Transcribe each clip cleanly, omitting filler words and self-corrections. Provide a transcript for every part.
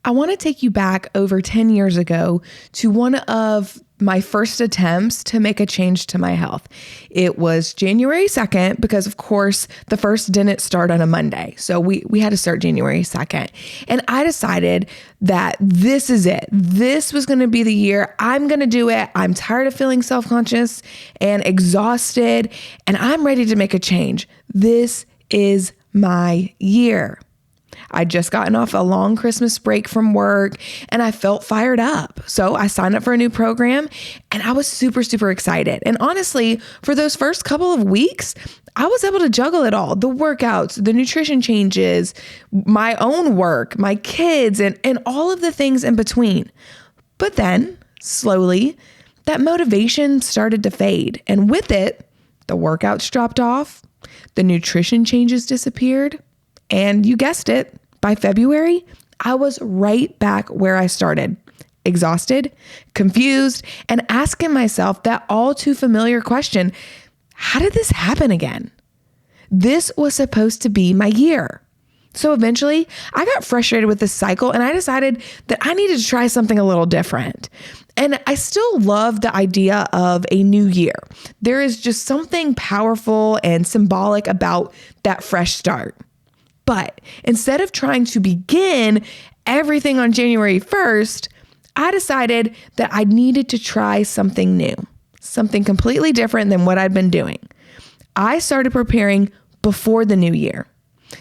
I want to take you back over 10 years ago to one of my first attempts to make a change to my health. It was January 2nd because, of course, the first didn't start on a Monday. So we had to start January 2nd. And I decided that this is it. This was going to be the year. I'm going to do it. I'm tired of feeling self-conscious and exhausted, and I'm ready to make a change. This is my year. I'd just gotten off a long Christmas break from work and I felt fired up. So I signed up for a new program and I was super, super excited. And honestly, for those first couple of weeks, I was able to juggle it all. The workouts, the nutrition changes, my own work, my kids, and all of the things in between. But then slowly that motivation started to fade. And with it, the workouts dropped off, the nutrition changes disappeared. And you guessed it, by February, I was right back where I started, exhausted, confused, and asking myself that all too familiar question, how did this happen again? This was supposed to be my year. So eventually, I got frustrated with this cycle and I decided that I needed to try something a little different. And I still love the idea of a new year. There is just something powerful and symbolic about that fresh start. But instead of trying to begin everything on January 1st, I decided that I needed to try something new, something completely different than what I'd been doing. I started preparing before the new year.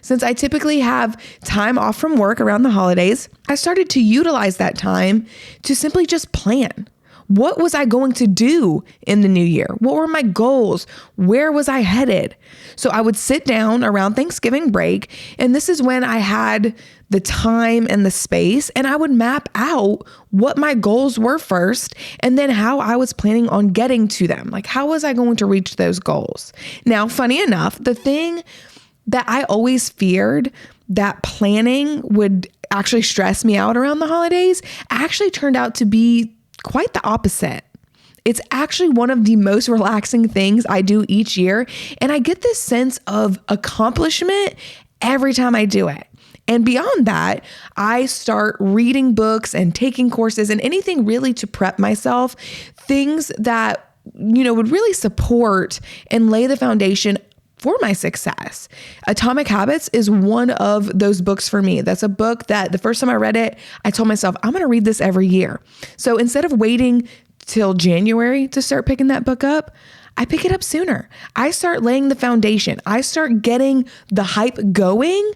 Since I typically have time off from work around the holidays, I started to utilize that time to simply just plan. What was I going to do in the new year? What were my goals? Where was I headed? So I would sit down around Thanksgiving break, and this is when I had the time and the space, and I would map out what my goals were first, and then how I was planning on getting to them. Like, how was I going to reach those goals? Now, funny enough, the thing that I always feared that planning would actually stress me out around the holidays actually turned out to be quite the opposite. It's actually one of the most relaxing things I do each year. And I get this sense of accomplishment every time I do it. And beyond that, I start reading books and taking courses and anything really to prep myself, things that, would really support and lay the foundation for my success. Atomic Habits is one of those books for me. That's a book that the first time I read it, I told myself, I'm going to read this every year. So instead of waiting till January to start picking that book up, I pick it up sooner. I start laying the foundation. I start getting the hype going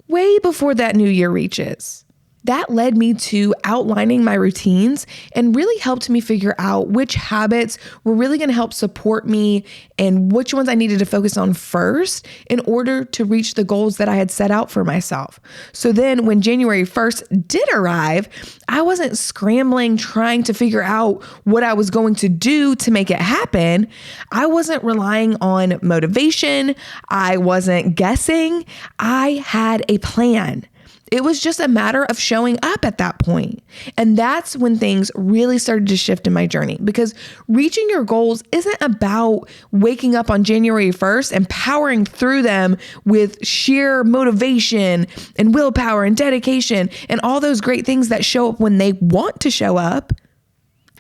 way before that new year reaches. That led me to outlining my routines and really helped me figure out which habits were really going to help support me and which ones I needed to focus on first in order to reach the goals that I had set out for myself. So then when January 1st did arrive, I wasn't scrambling trying to figure out what I was going to do to make it happen. I wasn't relying on motivation. I wasn't guessing. I had a plan. It was just a matter of showing up at that point. And that's when things really started to shift in my journey, because reaching your goals isn't about waking up on January 1st and powering through them with sheer motivation and willpower and dedication and all those great things that show up when they want to show up.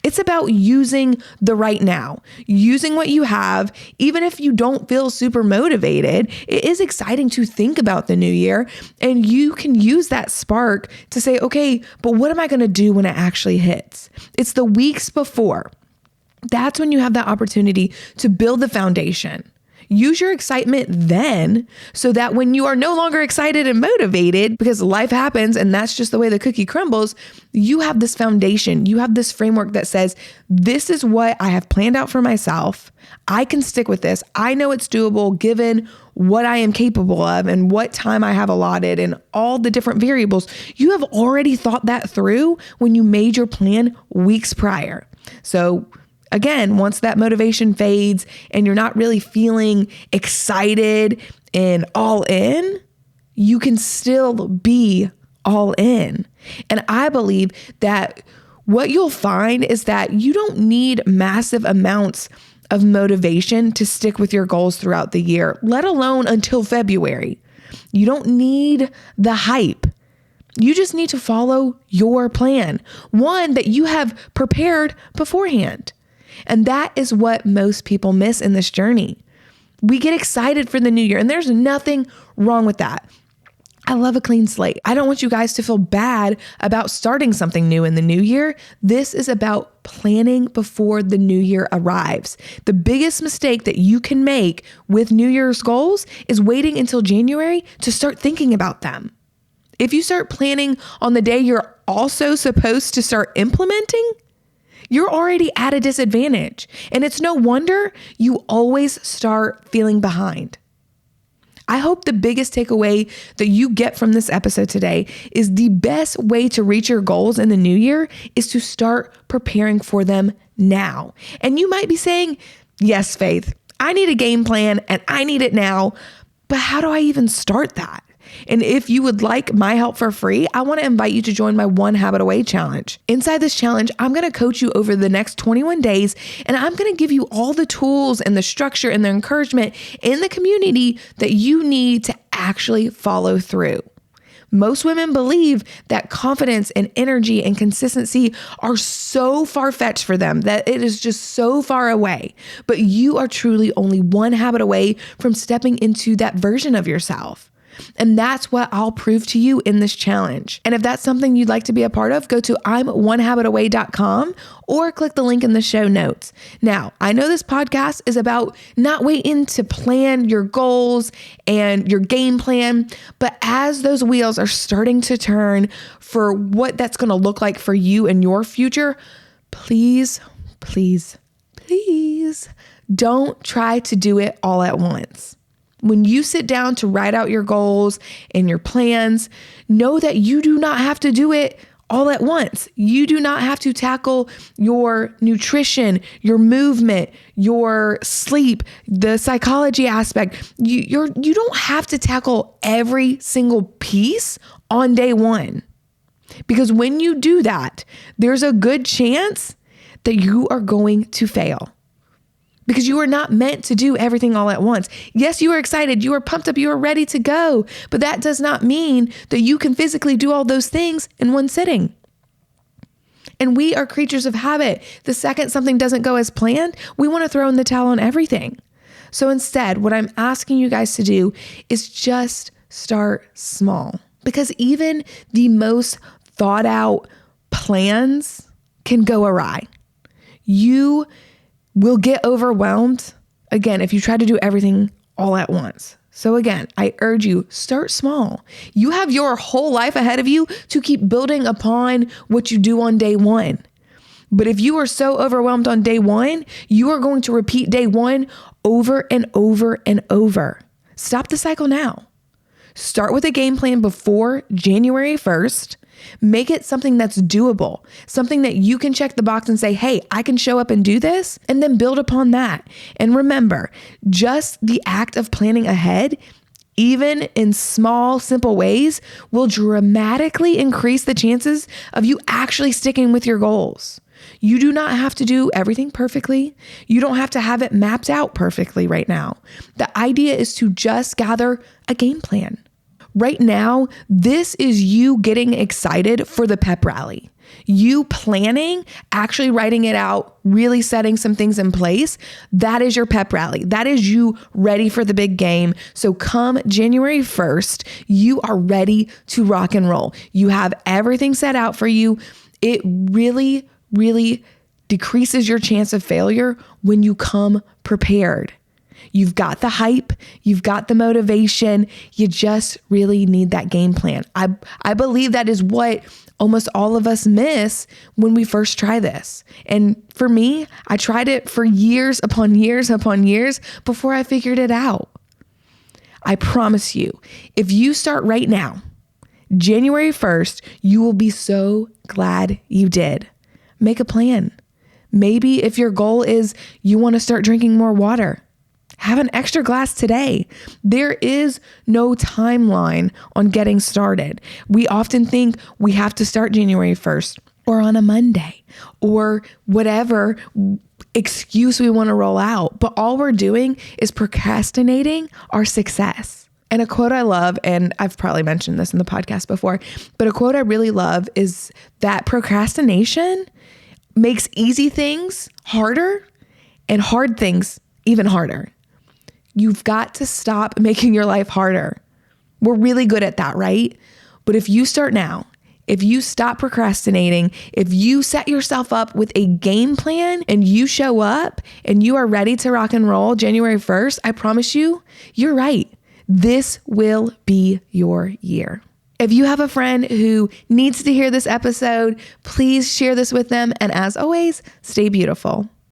It's about using the right now, using what you have. Even if you don't feel super motivated, it is exciting to think about the new year, and you can use that spark to say, okay, but what am I going to do when it actually hits? It's the weeks before. That's when you have that opportunity to build the foundation. Use your excitement then so that when you are no longer excited and motivated, because life happens and that's just the way the cookie crumbles, you have this foundation. You have this framework that says, this is what I have planned out for myself. I can stick with this. I know it's doable given what I am capable of and what time I have allotted and all the different variables. You have already thought that through when you made your plan weeks prior. So again, once that motivation fades and you're not really feeling excited and all in, you can still be all in. And I believe that what you'll find is that you don't need massive amounts of motivation to stick with your goals throughout the year, let alone until February. You don't need the hype. You just need to follow your plan, one that you have prepared beforehand. And that is what most people miss in this journey. We get excited for the new year, and there's nothing wrong with that. I love a clean slate. I don't want you guys to feel bad about starting something new in the new year. This is about planning before the new year arrives. The biggest mistake that you can make with New Year's goals is waiting until January to start thinking about them. If you start planning on the day you're also supposed to start implementing, you're already at a disadvantage. And it's no wonder you always start feeling behind. I hope the biggest takeaway that you get from this episode today is the best way to reach your goals in the new year is to start preparing for them now. And you might be saying, yes, Faith, I need a game plan and I need it now, but how do I even start that? And if you would like my help for free, I want to invite you to join my One Habit Away challenge. Inside this challenge, I'm going to coach you over the next 21 days, and I'm going to give you all the tools and the structure and the encouragement in the community that you need to actually follow through. Most women believe that confidence and energy and consistency are so far-fetched for them that it is just so far away. But you are truly only one habit away from stepping into that version of yourself. And that's what I'll prove to you in this challenge. And if that's something you'd like to be a part of, go to I'mOneHabitAway.com or click the link in the show notes. Now, I know this podcast is about not waiting to plan your goals and your game plan, but as those wheels are starting to turn for what that's going to look like for you and your future, please, please, please don't try to do it all at once. When you sit down to write out your goals and your plans, know that you do not have to do it all at once. You do not have to tackle your nutrition, your movement, your sleep, the psychology aspect. You don't have to tackle every single piece on day one. Because when you do that, there's a good chance that you are going to fail. Because you are not meant to do everything all at once. Yes, you are excited, you are pumped up, you are ready to go, but that does not mean that you can physically do all those things in one sitting. And we are creatures of habit. The second something doesn't go as planned, we want to throw in the towel on everything. So instead, what I'm asking you guys to do is just start small. Because even the most thought out plans can go awry. You will get overwhelmed, again, if you try to do everything all at once. So again, I urge you, start small. You have your whole life ahead of you to keep building upon what you do on day one. But if you are so overwhelmed on day one, you are going to repeat day one over and over and over. Stop the cycle now. Start with a game plan before January 1st. Make it something that's doable, something that you can check the box and say, hey, I can show up and do this, and then build upon that. And remember, just the act of planning ahead, even in small, simple ways, will dramatically increase the chances of you actually sticking with your goals. You do not have to do everything perfectly. You don't have to have it mapped out perfectly right now. The idea is to just gather a game plan. Right now, this is you getting excited for the pep rally. You planning, actually writing it out, really setting some things in place. That is your pep rally. That is you ready for the big game. So come January 1st, you are ready to rock and roll. You have everything set out for you. It really, really decreases your chance of failure when you come prepared. You've got the hype, you've got the motivation, you just really need that game plan. I believe that is what almost all of us miss when we first try this. And for me, I tried it for years upon years upon years before I figured it out. I promise you, if you start right now, January 1st, you will be so glad you did. Make a plan. Maybe if your goal is you want to start drinking more water, have an extra glass today. There is no timeline on getting started. We often think we have to start January 1st or on a Monday or whatever excuse we want to roll out. But all we're doing is procrastinating our success. And a quote I love, and I've probably mentioned this in the podcast before, but a quote I really love is that procrastination makes easy things harder and hard things even harder. You've got to stop making your life harder. We're really good at that, right? But if you start now, if you stop procrastinating, if you set yourself up with a game plan and you show up and you are ready to rock and roll January 1st, I promise you, you're right. This will be your year. If you have a friend who needs to hear this episode, please share this with them. And as always, stay beautiful.